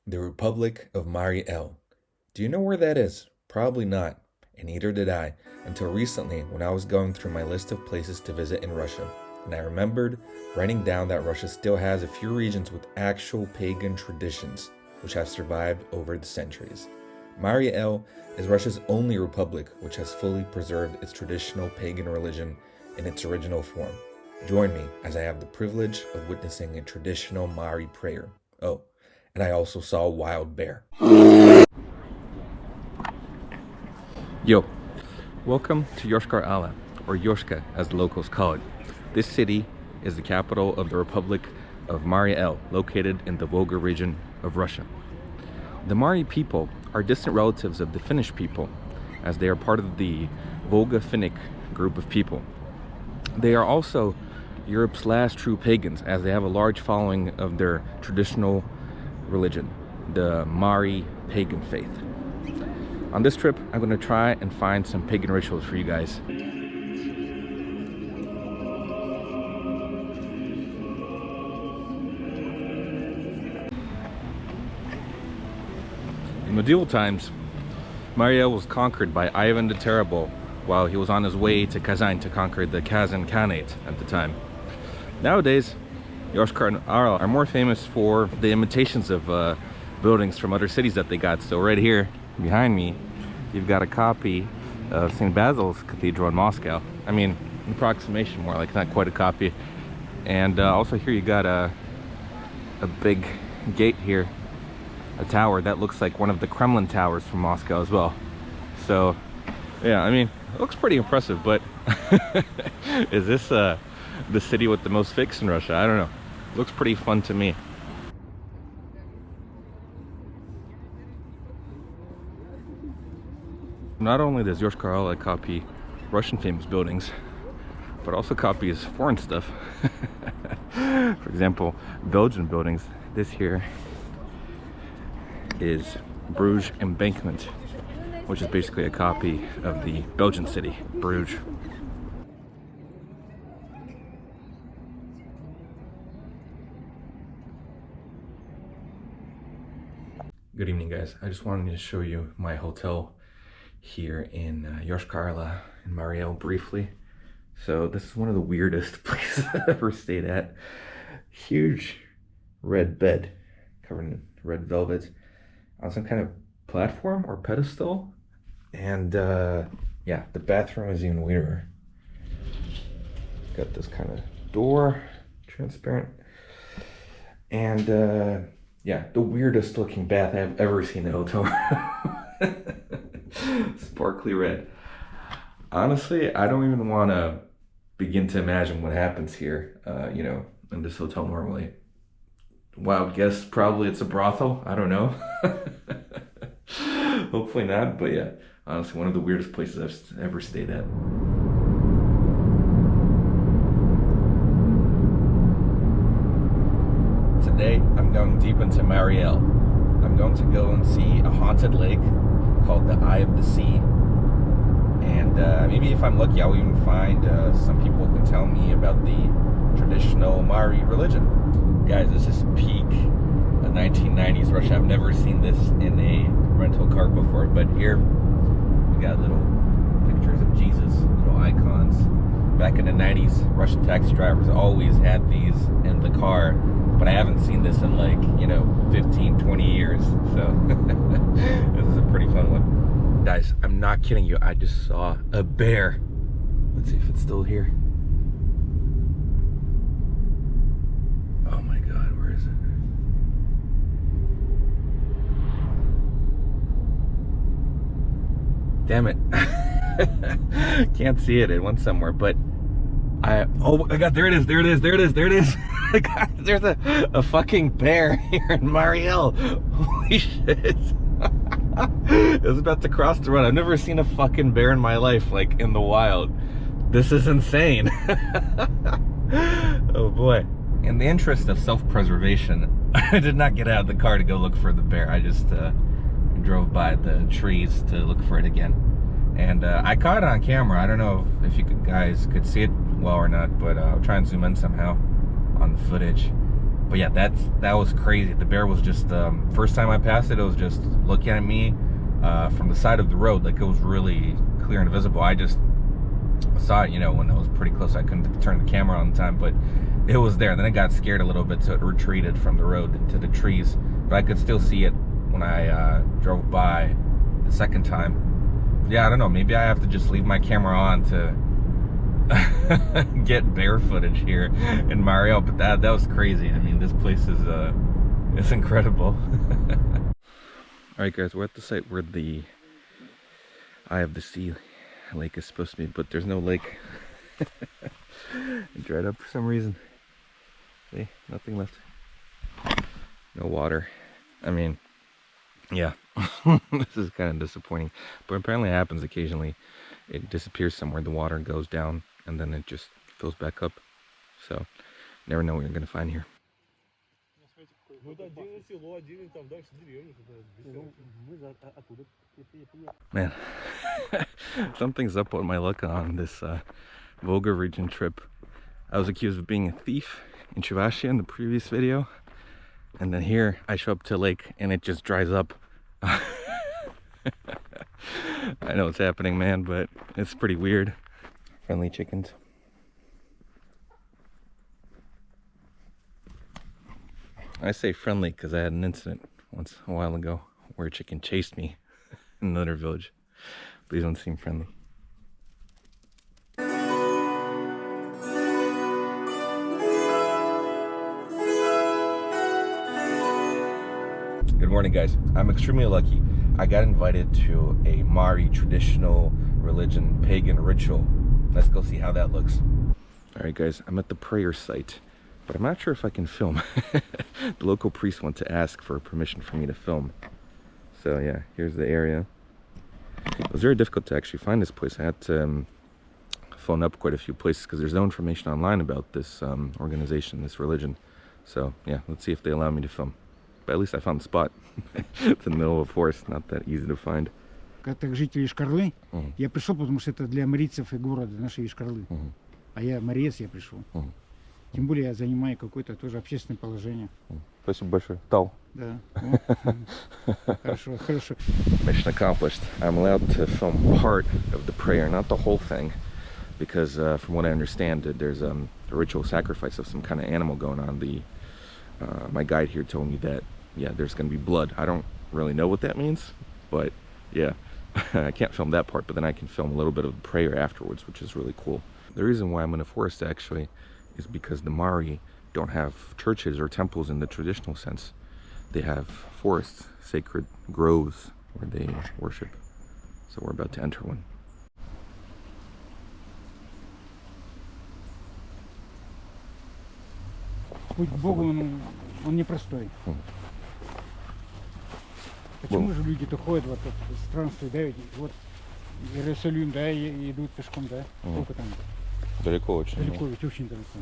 The Republic of Mariel. Do you know where that is? Probably not, and neither did I, until recently when I was going through my list of places to visit in Russia, and I remembered writing down that Russia still has a few regions with actual pagan traditions, which have survived over the centuries. Mariel is Russia's only republic which has fully preserved its traditional pagan religion in its original form. Join me as I have the privilege of witnessing a traditional Mari prayer. Oh, and I also saw a wild bear. Yo, welcome to Yoshkar-ola, or Yoshka as the locals call it. This city is the capital of the Republic of Mariel, located in the Volga region of Russia. The Mari people are distant relatives of the Finnish people, as they are part of the Volga Finnic group of people. They are also Europe's last true pagans, as they have a large following of their traditional religion, the Mari pagan faith. On this trip, I'm going to try and find some pagan rituals for you guys. In medieval times, Mariel was conquered by Ivan the Terrible while he was on his way to Kazan to conquer the Kazan Khanate at the time. Nowadays, yoshkar-ola are more famous for the imitations of buildings from other cities that they got. So right here behind me, you've got a copy of St. Basil's Cathedral in Moscow. I mean, an approximation, more like, not quite a copy. And also here you got a big gate here, a tower that looks like one of the Kremlin towers from Moscow as well. So yeah, I mean, it looks pretty impressive, but is this the city with the most fakes in Russia? I don't know. Looks pretty fun to me. Not only does yoshkar-ola copy Russian famous buildings, but also copies foreign stuff. For example, Belgian buildings. This here is Bruges Embankment, which is basically a copy of the Belgian city, Bruges. Good evening, guys. I just wanted to show you my hotel here in yoshkar-ola in Mariel briefly. So this is one of the weirdest places I've ever stayed at. Huge red bed covered in red velvet on some kind of platform or pedestal. And yeah, the bathroom is even weirder. Got this kind of door, transparent. And yeah, the weirdest looking bath I've ever seen in a hotel room. Sparkly red. Honestly, I don't even want to begin to imagine what happens here, you know, in this hotel normally. Wild guess, probably it's a brothel. I don't know. Hopefully not, but yeah, honestly, one of the weirdest places I've ever stayed at. Today, I'm going deep into Mariel. I'm going to go and see a haunted lake called the Eye of the Sea. And maybe if I'm lucky, I'll even find some people who can tell me about the traditional Mari religion. Guys, this is peak 1990s Russia. I've never seen this in a rental car before, but here we got little pictures of Jesus, little icons. Back in the 90s, Russian taxi drivers always had these in the car, but I haven't seen this in like, you know, 15, 20 years. So this is a pretty fun one. Guys, I'm not kidding you. I just saw a bear. Let's see if it's still here. Oh my God, where is it? Damn it. Can't see it. It went somewhere, but oh my God, there it is, there it is, there it is, there it is. Guys, there's a fucking bear here in Mariel. Holy shit. It was about to cross the road. I've never seen a fucking bear in my life, like in the wild. This is insane. Oh boy. In the interest of self-preservation, I did not get out of the car to go look for the bear. I just drove by the trees to look for it again. And I caught it on camera. I don't know if you guys could see it well or not, but I'll try and zoom in somehow on the footage. But yeah, that was crazy. The bear was just first time I passed it, it was just looking at me from the side of the road, like it was really clear and visible. I just saw it, you know, when it was pretty close. I couldn't turn the camera on time, but it was there. Then I got scared a little bit, so it retreated from the road into the trees. But I could still see it when I drove by the second time. Yeah, I don't know. Maybe I have to just leave my camera on to get bear footage here in Mariel. But that was crazy. I mean, this place is it's incredible. All right, guys, we're at the site where the Eye of the Sea lake is supposed to be, but there's no lake. It dried up for some reason. See, nothing left. No water. I mean, yeah, this is kind of disappointing, but apparently it happens occasionally. It disappears somewhere, the water goes down, and then it just fills back up. So, never know what you're gonna find here. Man, something's up with my luck on this Volga region trip. I was accused of being a thief in Chuvashia in the previous video, and then here I show up to a lake and it just dries up. I know what's happening, man, but it's pretty weird. Friendly chickens. I say friendly because I had an incident once a while ago where a chicken chased me in another village. These ones seem friendly. Good morning, guys. I'm extremely lucky. I got invited to a Mari traditional religion pagan ritual. Let's go see how that looks. All right, guys, I'm at the prayer site, but I'm not sure if I can film. The local priest went to ask for permission for me to film. So yeah, here's the area. It was very difficult to actually find this place. I had to phone up quite a few places because there's no information online about this organization, this religion. So yeah, let's see if they allow me to film. But at least I found the spot. It's in the middle of a forest, not that easy to find. Как житель Йошкар-Олы, я пришел, потому что это для марийцев и города нашей Йошкар-Олы. А я мариец, я пришел. Тем более я занимаю какое-то тоже общественное положение. Спасибо большое. Тау. Да. Хорошо, хорошо. Mission accomplished. I'm allowed to film part of the prayer, not the whole thing, because from what I understand, there's a ritual sacrifice of some kind of animal going on. My guide here told me that, yeah, there's going to be blood. I don't really know what that means, but yeah, I can't film that part, but then I can film a little bit of the prayer afterwards, which is really cool. The reason why I'm in a forest actually is because the Mari don't have churches or temples in the traditional sense. They have forests, sacred groves where they worship. So we're about to enter one. Путь к Богу, он непростой. Почему же люди-то ходят в это странствие, да, ведь вот Иерусалим, да, и идут пешком, да, сколько там? Далеко очень. Далеко, ведь очень далеко.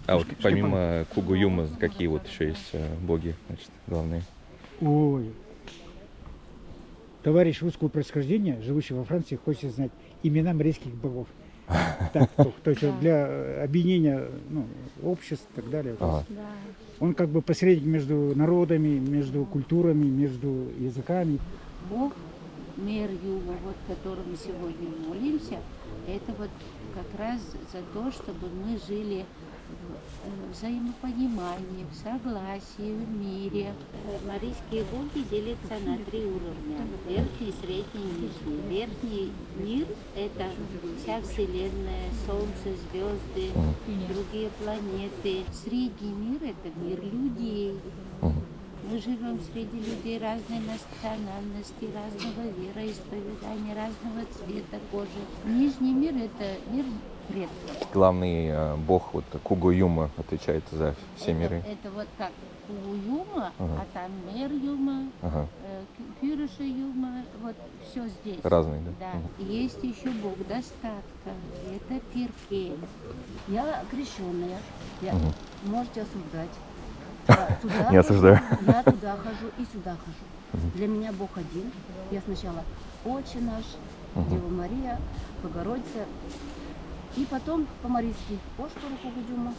А вот помимо Кугуюма, какие вот еще есть боги, значит, главные? Ой. Товарищ русского происхождения, живущий во Франции, хочет знать имена марийских богов. Так, то есть для объединения обществ и так далее. Ага. Он как бы посредник между народами, между культурами, между языками. Бог, мир Юга, вот которому сегодня молимся, это вот как раз за то, чтобы мы жили в взаимопонимании, в согласии, в мире. Марийские боги делятся на 3 уровня. Верхний, средний, нижний. Верхний мир – это вся Вселенная, Солнце, звезды, другие планеты. Средний мир – это мир людей. Мы живем среди людей разной национальности, разного вероисповедания, разного цвета кожи. Нижний мир – это мир предков. Главный бог вот Кугуюма отвечает за все миры. Это вот как Кугуюма, а там Мер Юма, Кюриша Юма, вот все здесь. Разные, да? Да. Есть еще бог достатка, это Перкель. Я крещенная, можете осуждать. Не осуждаю. Я туда хожу и сюда хожу. Для меня Бог один. Я сначала Отче наш, Дева Мария, Богородица. И потом по-марийски йошкар-ола.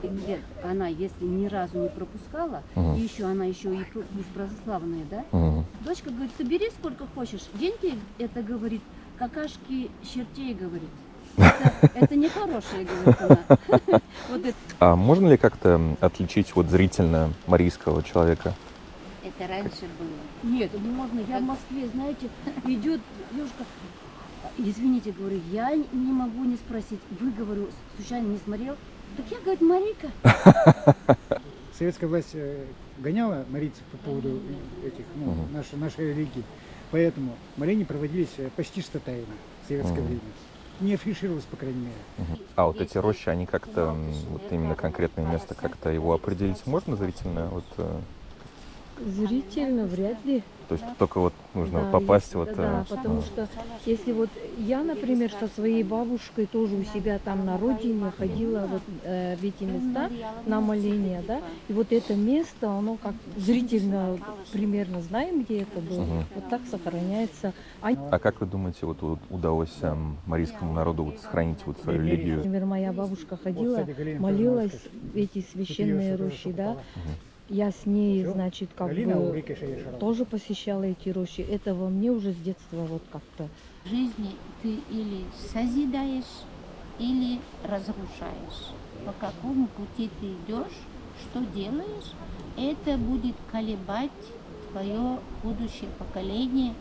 Нет, она, если ни разу не пропускала, и еще она еще и православная, да? Дочка говорит, собери сколько хочешь. Деньги, это говорит, какашки чертей, говорит. Это нехорошее, говорит она. Вот это. А можно ли как-то отличить вот зрительно марийского человека? Это раньше было. Нет, не можно. Я в Москве, знаете, идет девушка. Извините, говорю, я не могу не спросить. Вы, говорю, случайно не смотрел? Так я, говорит, Марийка. Советская власть гоняла марийцев по поводу этих, нашей религии. Поэтому моления проводились почти что тайно в советское время. Не афишировалось, по крайней мере. А вот эти рощи, они как-то, вот именно конкретное место, как-то его определить можно зрительно? Вот, зрительно вряд ли. то есть только вот нужно Да, попасть если- вот... Да, потому что если вот я, например, со своей бабушкой тоже у себя там на родине ходила вот, в эти места на моления, да, и вот это место, оно как зрительно примерно знаем, где это было, вот так сохраняется. А как вы думаете, вот удалось марийскому народу вот сохранить вот свою религию? Например, моя бабушка ходила, молилась в эти священные рощи, да, я с ней, значит, как бы тоже посещала эти рощи. Это во мне уже с детства вот как-то. В жизни ты или созидаешь, или разрушаешь. По какому пути ты идешь, что делаешь, это будет колебать твое будущее поколение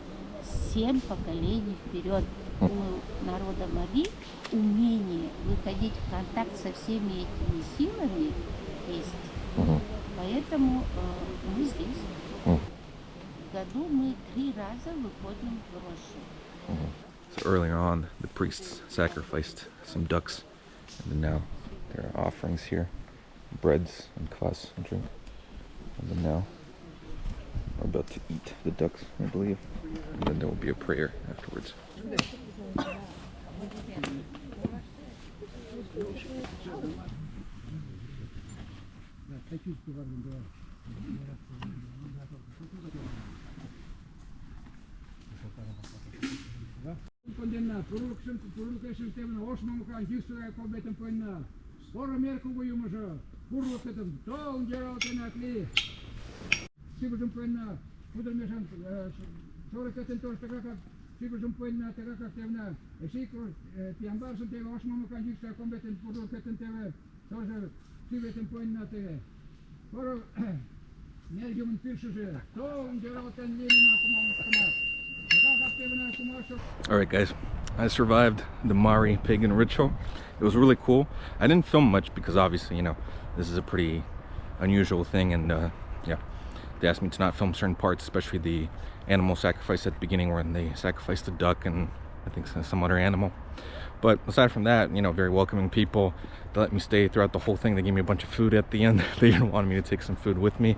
7 поколений вперед. У народа Мари умение выходить в контакт со всеми этими силами есть. Поэтому мы здесь. В году мы 3 раза выходим в рощу. So earlier on, the priests sacrificed some ducks, and then now there are offerings here, breads and kvass and drink. And then now we're about to eat the ducks, I believe, and then there will be a prayer afterwards. Alright guys, I survived the Mari pagan ritual. It was really cool. I didn't film much because obviously, you know, this is a pretty unusual thing, and yeah, they asked me to not film certain parts, especially the animal sacrifice at the beginning when they sacrificed a duck and I think some other animal. But aside from that, you know, very welcoming people. They let me stay throughout the whole thing. They gave me a bunch of food at the end. They even wanted me to take some food with me.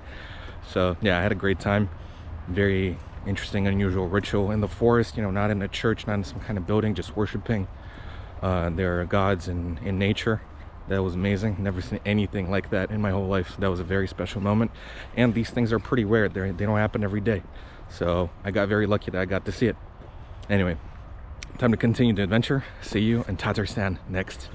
So yeah, I had a great time. Very interesting, unusual ritual in the forest, you know, not in a church, not in some kind of building, just worshiping their gods in nature. That was amazing. Never seen anything like that in my whole life. So that was a very special moment. And these things are pretty rare. They don't happen every day. So I got very lucky that I got to see it. Anyway, time to continue the adventure. See you in Tatarstan next.